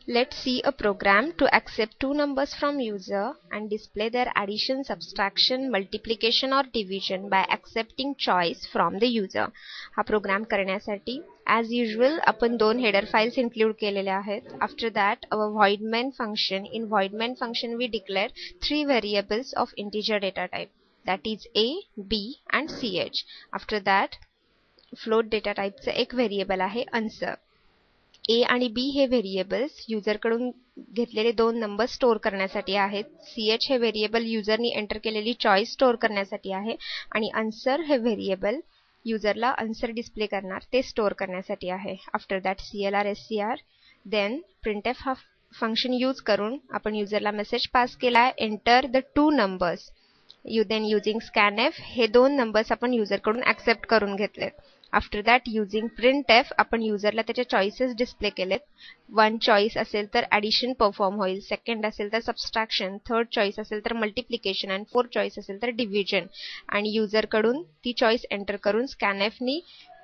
Let's see a program to accept two numbers from user and display their addition, subtraction, multiplication or division by accepting choice from the user. हा programme करण्यासाठी as usual आपण दोन header files include केलेल्या आहेत. After that our void main function, in void main function we declare three variables of integer data type, that is a, b and ch. After that float data type चे एक variable आहे answer. A आणि B हे variables युजरकडून घेतलेले दोन number store करण्यासाठी आहेत. ch हे व्हेरिएबल युजरनी एंटर केलेली चॉईस स्टोअर करण्यासाठी आहे आणि आन्सर हे व्हेरिएबल युजरला आन्सर डिस्प्ले करणार ते स्टोअर करण्यासाठी आहे. After that clr scr then printf हा फंक्शन यूज करून आपण युजरला मेसेज पास केला enter the two numbers. Then using scanf हे दोन नंबर्स आपण युजरकडून ऍक्सेप्ट करून घेतलेत. आफ्टर दॅट युजिंग printf आपण युजरला त्याचे चॉईसेस डिस्प्ले केलेत. वन चॉईस असेल तर ॲडिशन परफॉर्म होईल, सेकंड असेल तर सबस्ट्रॅक्शन, थर्ड चॉईस असेल तर मल्टिप्लिकेशन आणि फोर्थ चॉईस असेल तर डिव्हिजन. आणि युजरकडून ती चॉईस एंटर करून स्कॅनएफनी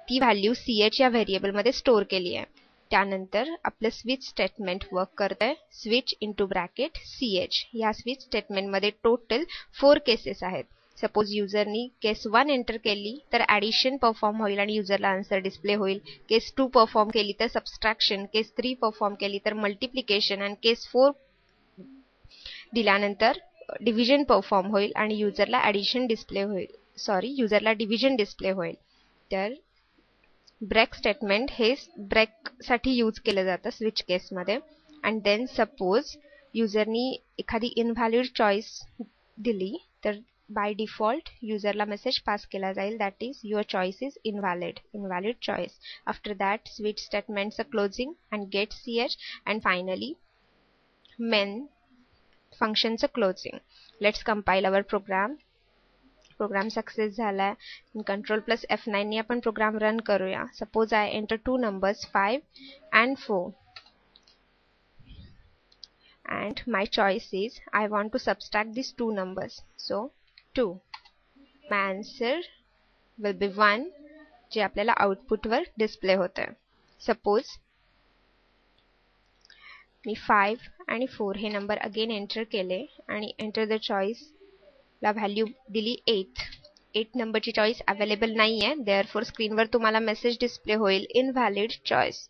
ती व्हॅल्यू ch या व्हेरिएबलमध्ये स्टोअर केली आहे. त्यानंतर आपलं स्विच स्टेटमेंट वर्क करतंय. Switch into bracket ch. या स्विच स्टेटमेंटमध्ये टोटल 4 केसेस आहेत. सपोज युजरनी केस 1 एंटर केली तर ॲडिशन परफॉर्म होईल आणि युजरला आन्सर डिस्प्ले होईल. केस 2 परफॉर्म केली तर सबस्ट्रॅक्शन, केस 3 परफॉर्म केली तर मल्टिप्लिकेशन आणि केस 4 दिल्यानंतर डिव्हिजन परफॉर्म होईल आणि युजरला ॲडिशन डिस्प्ले होईल, युजरला डिव्हिजन डिस्प्ले होईल. तर ब्रेक स्टेटमेंट हे ब्रेकसाठी यूज केलं जातं स्विच केसमध्ये. अँड देन सपोज युजरनी एखादी इनव्हॅलिड चॉईस दिली तर बाय डिफॉल्ट युजरला मेसेज पास केला जाईल, that is your choice is invalid choice. After that switch स्टेटमेंटचं closing and get ch and finally main फंक्शनचं closing. Let's compile our program. Program success झालाय. Ctrl+ F9 ने आपण प्रोग्राम रन करूया. Suppose I enter two numbers 5 and 4 and my choice is I want to subtract these two numbers, so 2. My answer will be 1 जे आपल्याला आउटपुटवर display होतंय. Suppose मी 5 आणि 4 हे नंबर अगेन एंटर केले आणि एंटर द चॉईस ला व्हॅल्यू दिली 8 नंबरची चॉईस अवेलेबल नाहीये, देअरफॉर स्क्रीनवर तुम्हाला मेसेज डिस्प्ले होईल इनव्हॅलिड चॉईस.